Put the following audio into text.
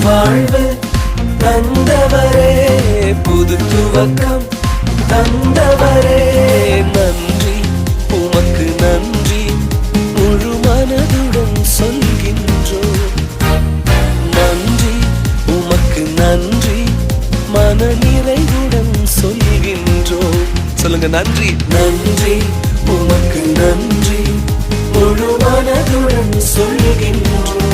வாழ்வு தந்தவரே, புது துவக்கம் தந்தவரே, நன்றி உமக்கு நன்றி முழு மனதுடன் சொல்கின்றோம். நன்றி உமக்கு நன்றி மன நிறைவுடன் சொல்கின்றோம். சொல்லுங்க, நன்றி நன்றி உமக்கு நன்றி முழு மனதுடன் சொல்கின்றோம்.